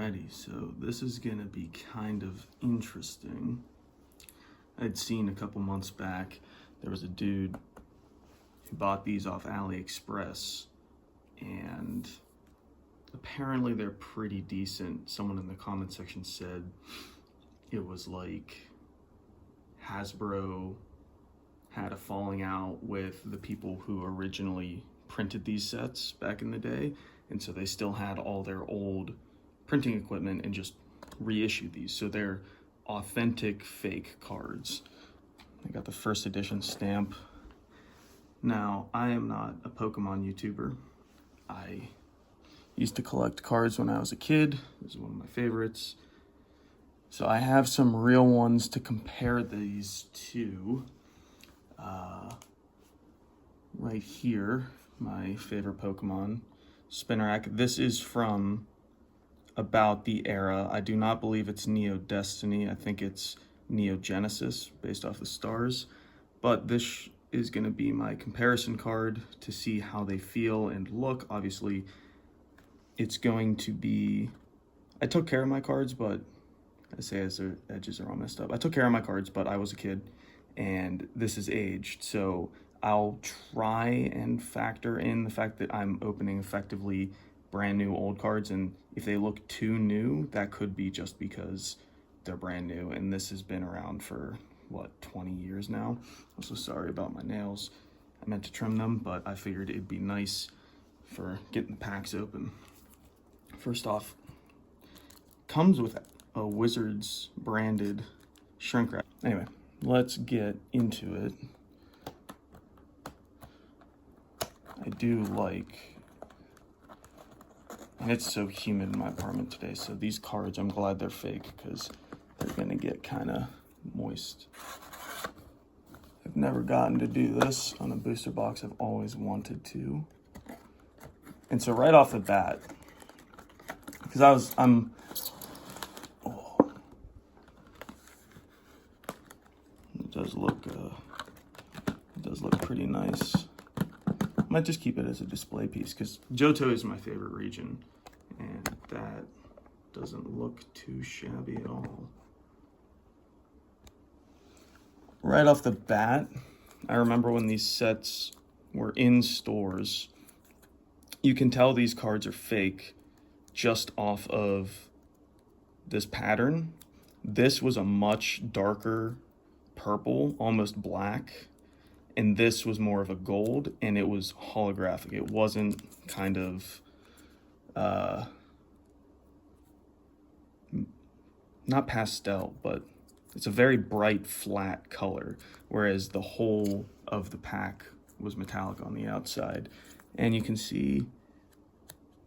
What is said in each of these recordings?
Alrighty, so this is gonna be kind of interesting. I'd seen a couple months back, there was a dude who bought these off Aliexpress, and apparently they're pretty decent. Someone in the comment section said it was like Hasbro had a falling out with the people who originally printed these sets back in the day, and so they still had all their old printing equipment and just reissued these. So they're authentic fake cards. I got the first edition stamp. Now, I am not a Pokemon YouTuber. I used to collect cards when I was a kid. This is one of my favorites. So I have some real ones to compare these to. Right here, my favorite Pokemon, Spinarak. This is from about the era. I do not believe it's Neo Destiny. I think it's Neo Genesis, based off the stars. But this is going to be my comparison card to see how they feel and look. Obviously, it's going to be... I took care of my cards, but I say as their edges are all messed up. I took care of my cards, but I was a kid, and this is aged. So I'll try and factor in the fact that I'm opening effectively brand new old cards, and if they look too new, that could be just because they're brand new, and this has been around for, what, 20 years now? I'm so sorry about my nails. I meant to trim them, but I figured it'd be nice for getting the packs open. First off, comes with a Wizards branded shrink wrap. Anyway, let's get into it. I do like, and it's so humid in my apartment today, so these cards, I'm glad they're fake because they're gonna get kind of moist. I've never gotten to do this on a booster box. I've always wanted to. And so right off the bat, because it does look pretty nice. Might just keep it as a display piece because Johto is my favorite region, and that doesn't look too shabby at all. Right off the bat, I remember when these sets were in stores, you can tell these cards are fake just off of this pattern. This was a much darker purple, almost black, and this was more of a gold, and it was holographic. It wasn't kind of, not pastel, but it's a very bright, flat color, whereas the whole of the pack was metallic on the outside. And you can see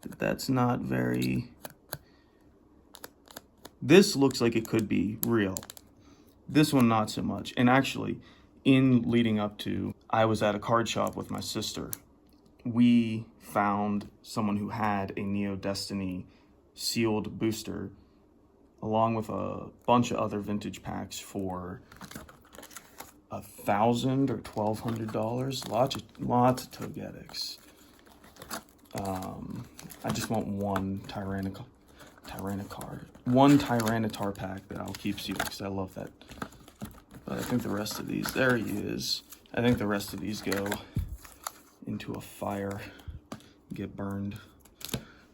that that's not very... This looks like it could be real. This one, not so much. And actually, in leading up to, I was at a card shop with my sister. We found someone who had a Neo Destiny sealed booster along with a bunch of other vintage packs for $1,000 or $1,200. Lots of Togedix. I just want one one Tyranitar pack that I'll keep sealed because I love that. But I think the rest of these, there he is. I think the rest of these go into a fire, get burned,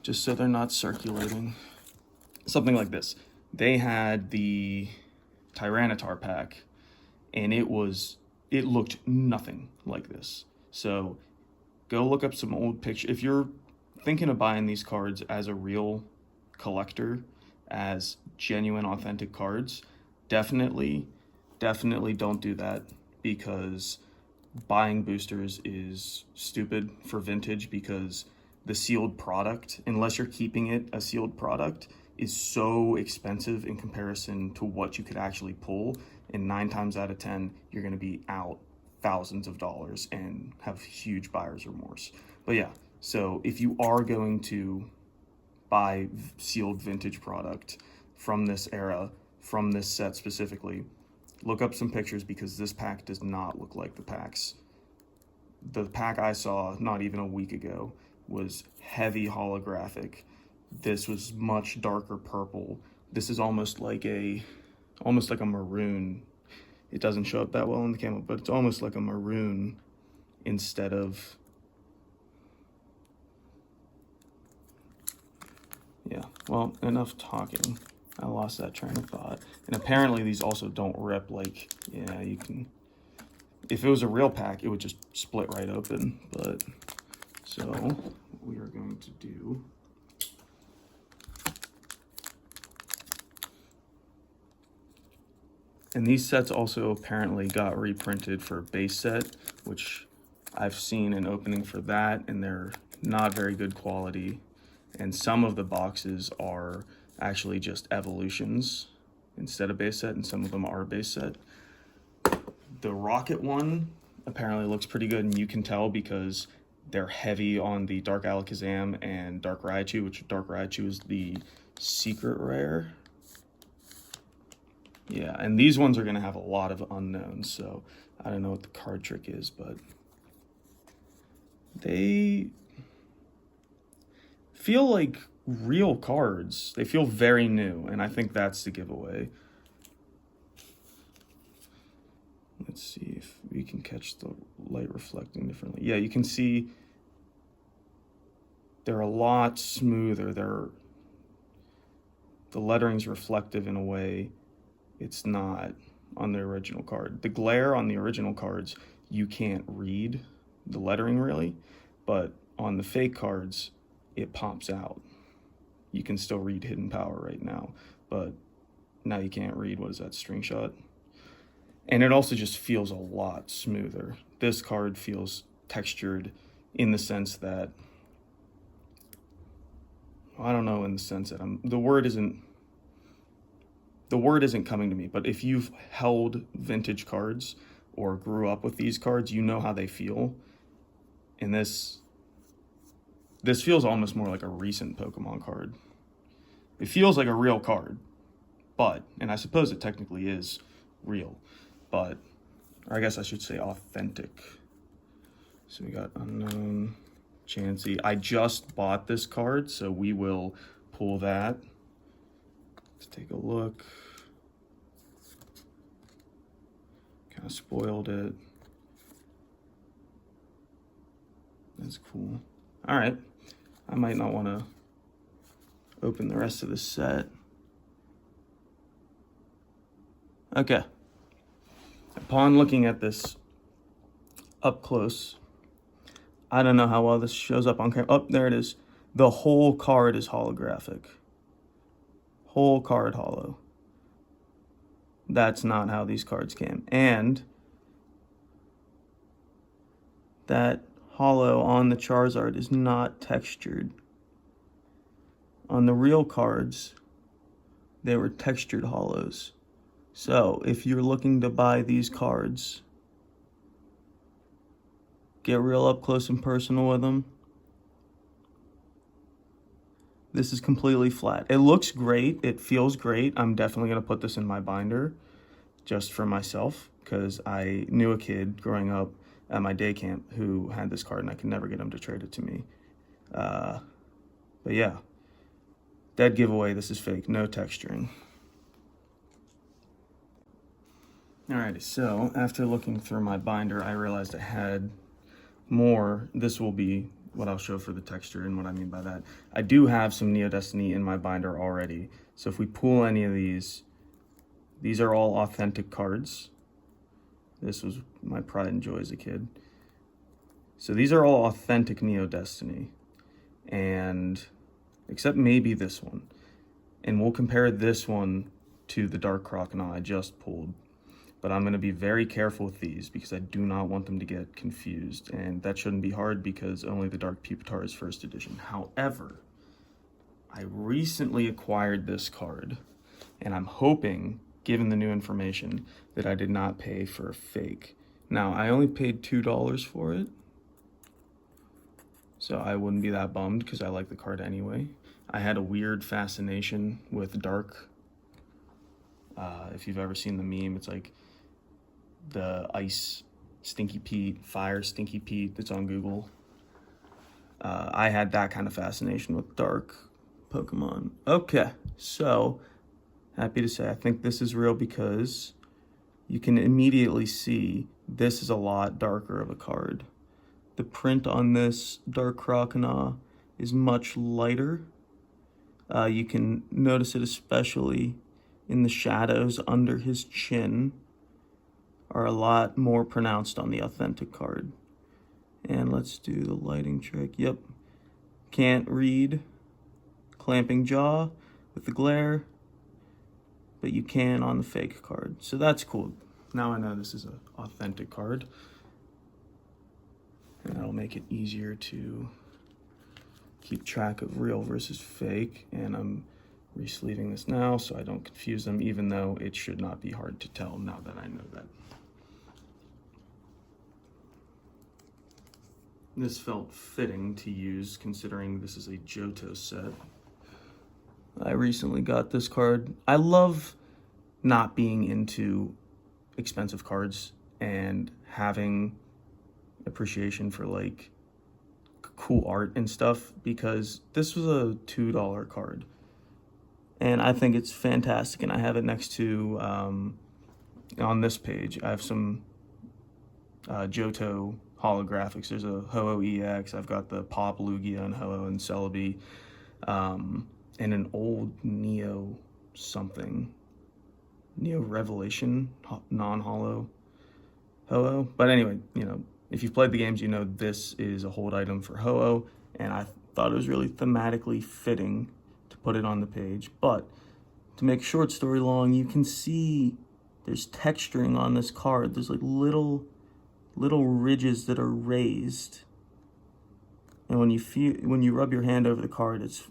just so they're not circulating. Something like this. They had the Tyranitar pack, and it looked nothing like this. So go look up some old pictures. If you're thinking of buying these cards as a real collector, as genuine, authentic cards, definitely don't do that, because buying boosters is stupid for vintage, because the sealed product, unless you're keeping it a sealed product, is so expensive in comparison to what you could actually pull, and 9 times out of 10 you're going to be out thousands of dollars and have huge buyer's remorse. But yeah, so if you are going to buy sealed vintage product from this era, from this set specifically, look up some pictures, because this pack does not look like the packs. The pack I saw not even a week ago was heavy holographic, this was much darker purple. This is almost like a maroon. It doesn't show up that well in the camera, but it's almost like a maroon instead of, yeah, well, enough talking. I lost that train of thought. And apparently these also don't rip like, yeah, you can, if it was a real pack, it would just split right open. But, so what we are going to do, and these sets also apparently got reprinted for base set, which I've seen an opening for that, and they're not very good quality. And some of the boxes are actually just evolutions instead of base set, and some of them are base set. The Rocket one apparently looks pretty good, and you can tell because they're heavy on the Dark Alakazam and Dark Raichu, which Dark Raichu is the secret rare. Yeah, and these ones are going to have a lot of unknowns, so I don't know what the card trick is, but they feel like real cards. They feel very new, and I think that's the giveaway. Let's see if we can catch the light reflecting differently. Yeah, you can see they're a lot smoother. The lettering's reflective in a way it's not on the original card. The glare on the original cards, you can't read the lettering really, but on the fake cards, it pops out. You can still read Hidden Power right now, but now you can't read, what is that, String Shot? And it also just feels a lot smoother. This card feels textured in the sense that, I don't know, in the sense that the word isn't coming to me, but if you've held vintage cards or grew up with these cards, you know how they feel. And this feels almost more like a recent Pokemon card. It feels like a real card, and I suppose it technically is real, or I guess I should say authentic. So we got Unknown, Chansey. I just bought this card, so we will pull that. Let's take a look. Kind of spoiled it. That's cool. All right. I might not want to open the rest of the set. Okay. Upon looking at this up close, I don't know how well this shows up on camera. Oh, there it is. The whole card is holographic. Whole card holo. That's not how these cards came. And that holo on the Charizard is not textured. On the real cards, they were textured holos. So if you're looking to buy these cards, get real up close and personal with them. This is completely flat. It looks great. It feels great. I'm definitely going to put this in my binder just for myself because I knew a kid growing up at my day camp who had this card and I could never get him to trade it to me. But yeah, dead giveaway. This is fake. No texturing. Alrighty, so after looking through my binder, I realized I had more. This will be what I'll show for the texture and what I mean by that. I do have some Neo Destiny in my binder already. So if we pull any of these are all authentic cards. This was my pride and joy as a kid. So these are all authentic Neo Destiny. And except maybe this one. And we'll compare this one to the Dark Crocodile I just pulled. But I'm going to be very careful with these because I do not want them to get confused. And that shouldn't be hard because only the Dark Pupitar is first edition. However, I recently acquired this card. And I'm hoping, given the new information, that I did not pay for a fake. Now, I only paid $2 for it. So I wouldn't be that bummed because I like the card anyway. I had a weird fascination with Dark. If you've ever seen the meme, it's like the ice Stinky Pete, fire Stinky Pete that's on Google. I had that kind of fascination with Dark Pokemon. Okay, so happy to say I think this is real because you can immediately see this is a lot darker of a card. The print on this Dark Croconaw is much lighter. You can notice it especially in the shadows under his chin are a lot more pronounced on the authentic card. And let's do the lighting trick. Yep. Can't read clamping jaw with the glare, but you can on the fake card. So that's cool. Now I know this is an authentic card. And that'll make it easier to keep track of real versus fake. And I'm re-sleeving this now so I don't confuse them, even though it should not be hard to tell now that I know that. This felt fitting to use considering this is a Johto set. I recently got this card. I love not being into expensive cards and having appreciation for like cool art and stuff, because this was a $2 card and I think it's fantastic. And I have it next to on this page I have some Johto holographics. There's a Ho-Oh EX, I've got the Pop Lugia and Ho-Oh and Celebi, and an old Neo something, Neo Revelation non-holo Ho-Oh. But anyway, you know, if you've played the games, you know this is a hold item for Ho-Oh, and I thought it was really thematically fitting to put it on the page. But to make a short story long, you can see there's texturing on this card. There's like little ridges that are raised, and when you rub your hand over the card, it's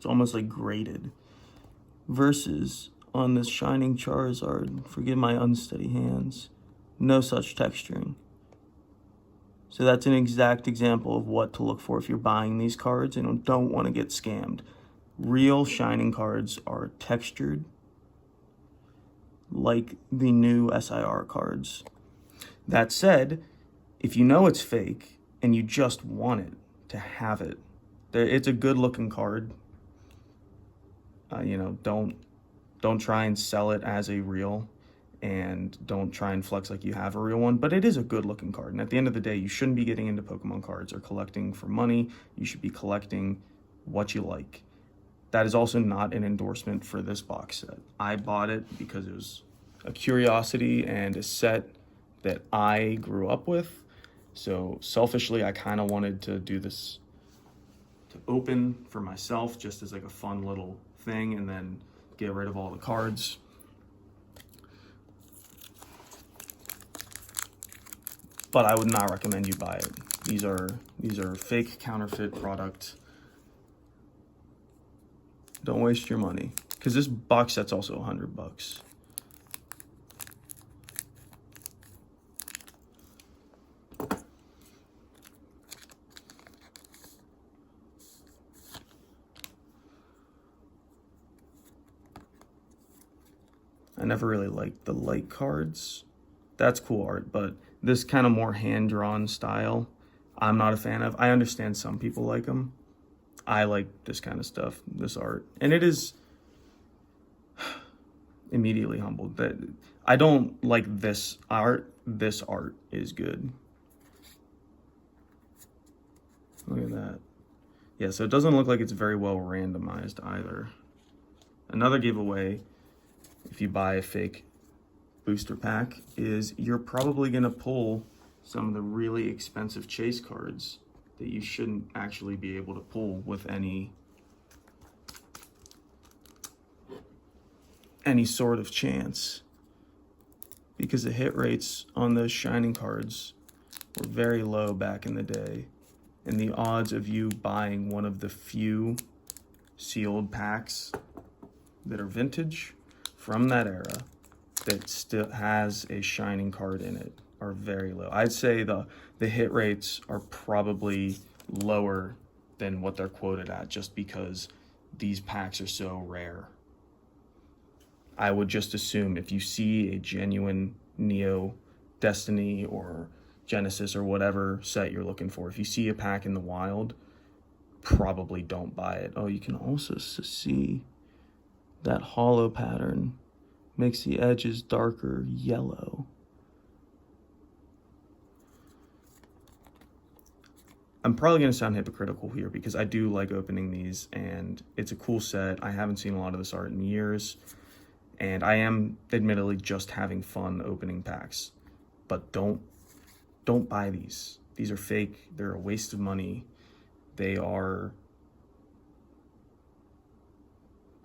almost like grated. Versus on this Shining Charizard, forgive my unsteady hands, no such texturing. So that's an exact example of what to look for if you're buying these cards and don't want to get scammed. Real Shining cards are textured like the new SIR cards. That said, if you know it's fake and you just want it to have it, it's a good looking card. You know, don't try and sell it as a real, and don't try and flex like you have a real one, but it is a good looking card. And at the end of the day, you shouldn't be getting into Pokemon cards or collecting for money. You should be collecting what you like. That is also not an endorsement for this box set. I bought it because it was a curiosity and a set that I grew up with. So selfishly, I kind of wanted to do this to open for myself just as like a fun little thing and then get rid of all the cards. But I would not recommend you buy it. These are fake counterfeit product. Don't waste your money, because this box set's also $100. I never really liked the light cards. That's cool art, but this kind of more hand-drawn style, I'm not a fan of. I understand some people like them. I like this kind of stuff, this art. And it is immediately humbled that I don't like this art. This art is good. Look at that. Yeah, so it doesn't look like it's very well randomized either. Another giveaway, if you buy a fake booster pack, is you're probably going to pull some of the really expensive chase cards that you shouldn't actually be able to pull with any sort of chance, because the hit rates on those Shining cards were very low back in the day, and the odds of you buying one of the few sealed packs that are vintage from that era that still has a Shining card in it are very low. I'd say the hit rates are probably lower than what they're quoted at, just because these packs are so rare. I would just assume if you see a genuine Neo Destiny or Genesis or whatever set you're looking for, if you see a pack in the wild, probably don't buy it. Oh, you can also see that hollow pattern makes the edges darker yellow. I'm probably going to sound hypocritical here because I do like opening these, and it's a cool set. I haven't seen a lot of this art in years, and I am admittedly just having fun opening packs. But don't buy these. These are fake. They're a waste of money. They are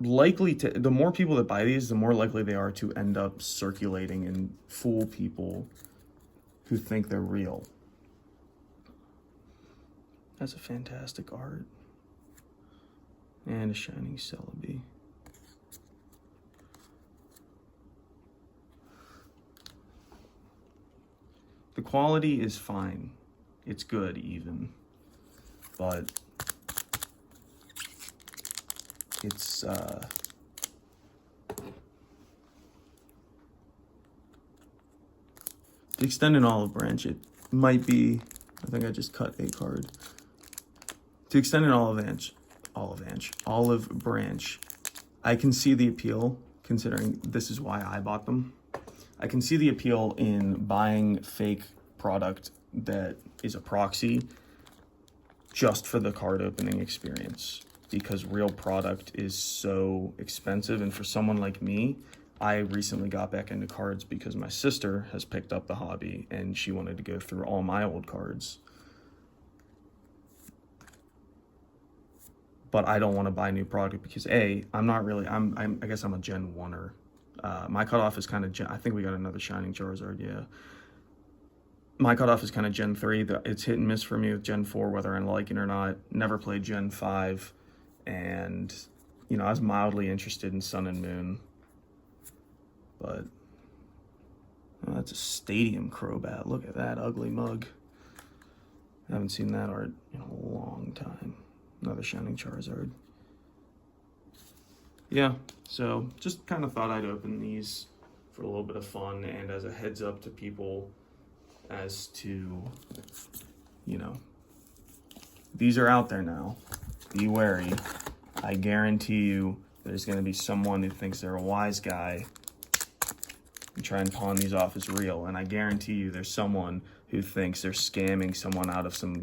likely to, the more people that buy these, the more likely they are to end up circulating and fool people who think they're real. That's a fantastic art. And a shining Celebi. The quality is fine. It's good even. But it's the extended olive branch, it might be, I think I just cut a card. To extend an olive branch, I can see the appeal, considering this is why I bought them. I can see the appeal in buying fake product that is a proxy just for the card opening experience, because real product is so expensive. And for someone like me, I recently got back into cards because my sister has picked up the hobby and she wanted to go through all my old cards. But I don't want to buy new product because I'm not really, I guess I'm a Gen 1er. My cutoff is kind of I think we got another Shining Charizard, yeah. My cutoff is kind of Gen 3. It's hit and miss for me with Gen 4, whether I like it or not. Never played Gen 5. And, you know, I was mildly interested in Sun and Moon. But, oh, that's a Stadium Crobat. Look at that ugly mug. I haven't seen that art in a long time. Another Shining Charizard. Yeah, so just kind of thought I'd open these for a little bit of fun and as a heads up to people as to, you know, these are out there now. Be wary. I guarantee you there's going to be someone who thinks they're a wise guy and try and pawn these off as real. And I guarantee you there's someone who thinks they're scamming someone out of some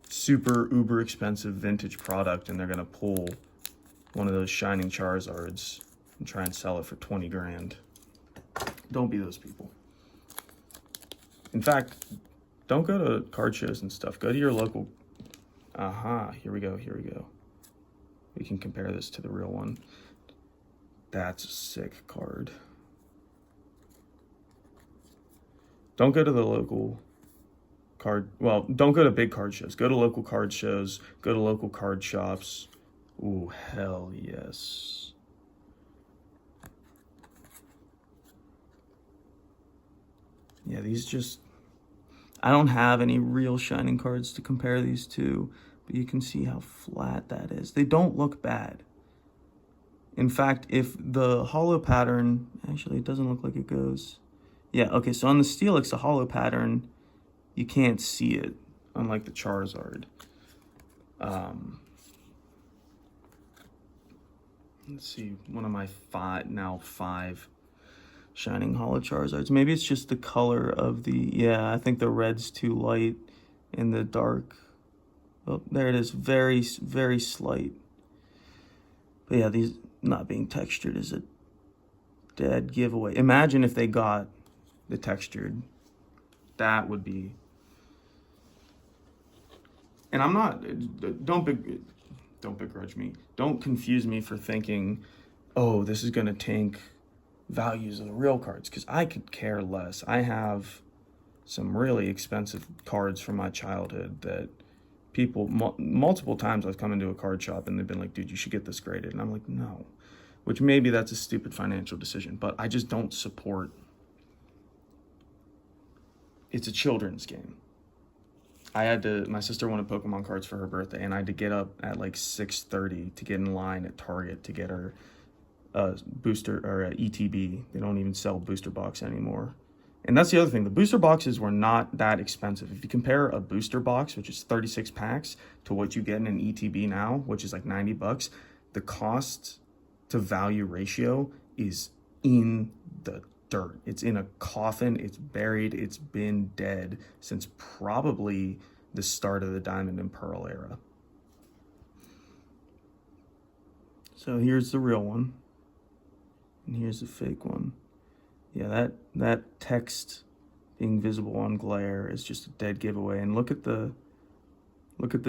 super uber expensive vintage product, and they're gonna pull one of those Shining Charizards and try and sell it for 20 grand. Don't be those people. In fact, don't go to card shows and stuff. Go to your local. Here we go. We can compare this to the real one. That's a sick card. Don't go to the local don't go to big card shows. Go to local card shows. Go to local card shops. Ooh, hell yes. Yeah, these just, I don't have any real Shining cards to compare these to, but you can see how flat that is. They don't look bad. In fact, if the hollow pattern, actually it doesn't look like it goes. Yeah, okay, so on the Steelix, the hollow pattern, you can't see it, unlike the Charizard. Let's see, one of my five Shining Hollow Charizards. Maybe it's just the color of the, yeah, I think the red's too light and the dark. Oh, there it is, very, very slight. But yeah, these not being textured is a dead giveaway. Imagine if they got the textured. That would be, and I'm not, don't begrudge me. Don't confuse me for thinking, oh, this is going to tank values of the real cards, because I could care less. I have some really expensive cards from my childhood that people, multiple times I've come into a card shop and they've been like, dude, you should get this graded. And I'm like, no, which maybe that's a stupid financial decision, but I just don't support. It's a children's game. My sister wanted Pokemon cards for her birthday, and I had to get up at like 6:30 to get in line at Target to get her booster or ETB. They don't even sell booster box anymore. And that's the other thing. The booster boxes were not that expensive. If you compare a booster box, which is 36 packs, to what you get in an ETB now, which is like 90 bucks, the cost to value ratio is in the dirt. It's in a coffin. It's buried. It's been dead since probably the start of the Diamond and Pearl era. So here's the real one. And here's the fake one. Yeah, that text being visible on glare is just a dead giveaway. And look at the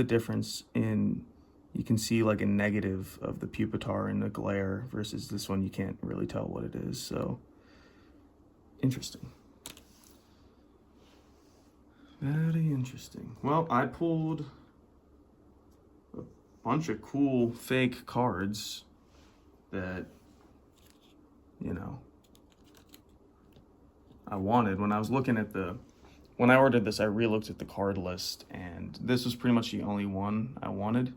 difference in, you can see like a negative of the Pupitar in the glare versus this one. You can't really tell what it is. So interesting. Very interesting. Well, I pulled a bunch of cool fake cards that, you know, I wanted. When I was looking at when I ordered this, I re-looked at the card list, and this was pretty much the only one I wanted.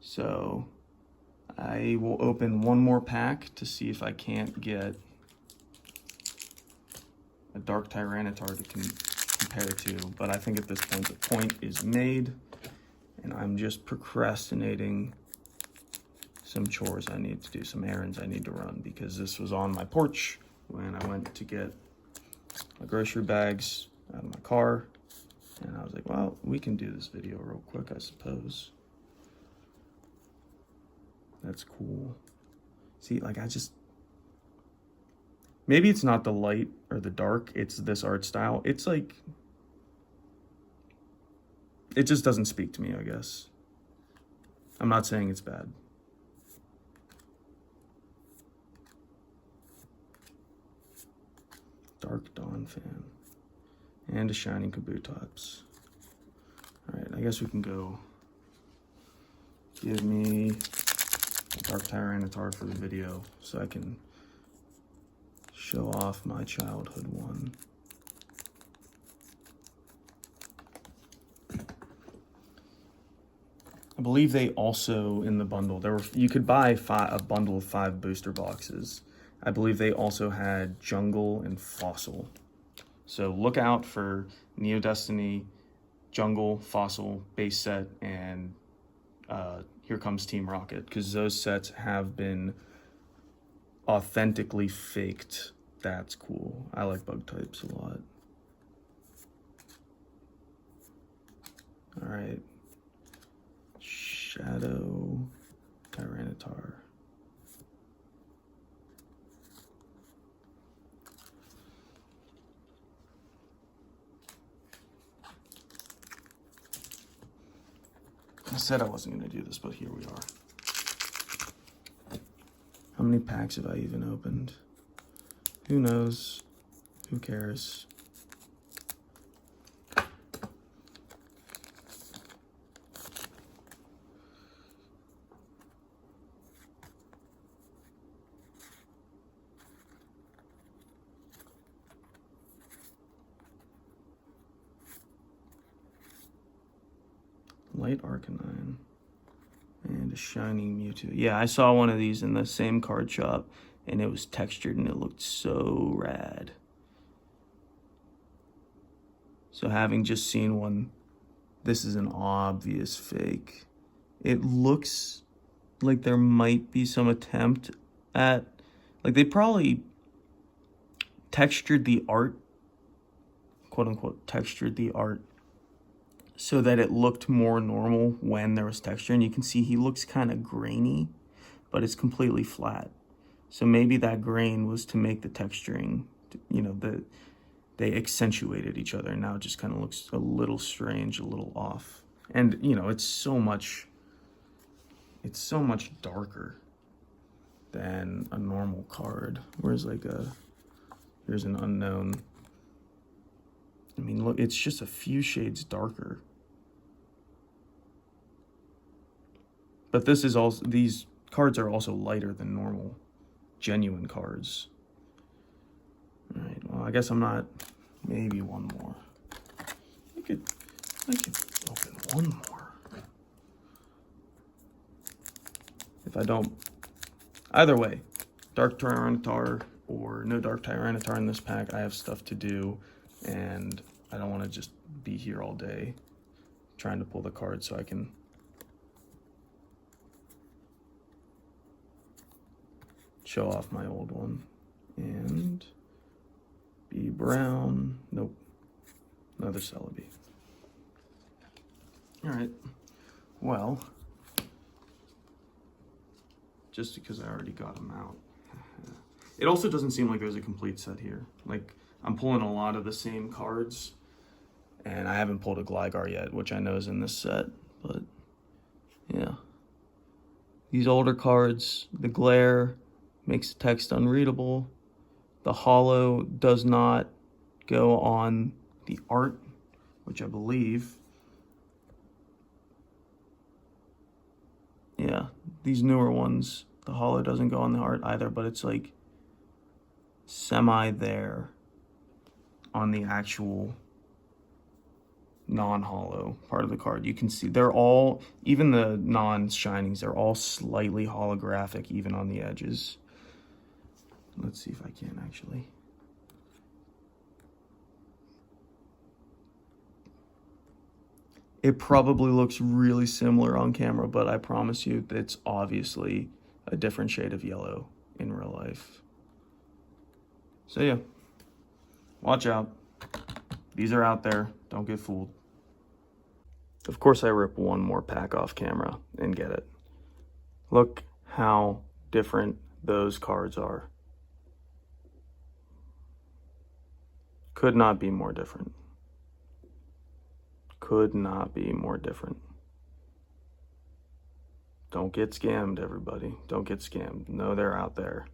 So I will open one more pack to see if I can't get a Dark Tyranitar to compare to, but I think at this point the point is made, and I'm just procrastinating some chores I need to do, some errands I need to run, because this was on my porch when I went to get my grocery bags out of my car, and I was like, well, we can do this video real quick, I suppose. That's cool. See, like, maybe it's not the light or the dark, it's this art style. It's like, it just doesn't speak to me, I guess. I'm not saying it's bad. Dark Dawn fan. And a Shining Kabutops. Alright, I guess we can go. Give me a Dark Tyranitar for the video so I can show off my childhood one. I believe they also, in the bundle, you could buy a bundle of 5 booster boxes. I believe they also had Jungle and Fossil. So look out for Neo Destiny, Jungle, Fossil, base set, and Here Comes Team Rocket, because those sets have been authentically faked. That's cool. I like bug types a lot. All right. Shadow Tyranitar. I said I wasn't going to do this, but here we are. How many packs have I even opened? Who knows? Who cares? Light Arcanine and a Shining Mewtwo. Yeah, I saw one of these in the same card shop, and it was textured and it looked so rad. So having just seen one, this is an obvious fake. It looks like there might be some attempt at, like, they probably textured the art, quote unquote, textured the art so that it looked more normal when there was texture. And you can see he looks kind of grainy, but it's completely flat. So maybe that grain was to make the texturing, you know, they accentuated each other. And now it just kind of looks a little strange, a little off. And, you know, it's so much darker than a normal card. Whereas like here's an unknown. I mean, look, it's just a few shades darker. But this is also, these cards are also lighter than normal, genuine cards. All right, well, I guess I'm not, maybe one more. I could open one more. If I don't, either way, Dark Tyranitar or no Dark Tyranitar in this pack. I have stuff to do, and I don't want to just be here all day trying to pull the cards, so I can show off my old one. And B Brown, nope, another Celebi. All right, well, just because I already got them out. It also doesn't seem like there's a complete set here. Like, I'm pulling a lot of the same cards, and I haven't pulled a Gligar yet, which I know is in this set, but yeah. These older cards, the glare makes the text unreadable. The holo does not go on the art, which I believe. Yeah, these newer ones, the holo doesn't go on the art either, but it's like semi there on the actual non-holo part of the card. You can see they're all, even the non-shinings, they're all slightly holographic even on the edges. Let's see if I can actually. It probably looks really similar on camera, but I promise you it's obviously a different shade of yellow in real life. So yeah, watch out. These are out there, don't get fooled. Of course I rip one more pack off camera and get it. Look how different those cards are. Could not be more different. Could not be more different. Don't get scammed, everybody. Don't get scammed. No, they're out there.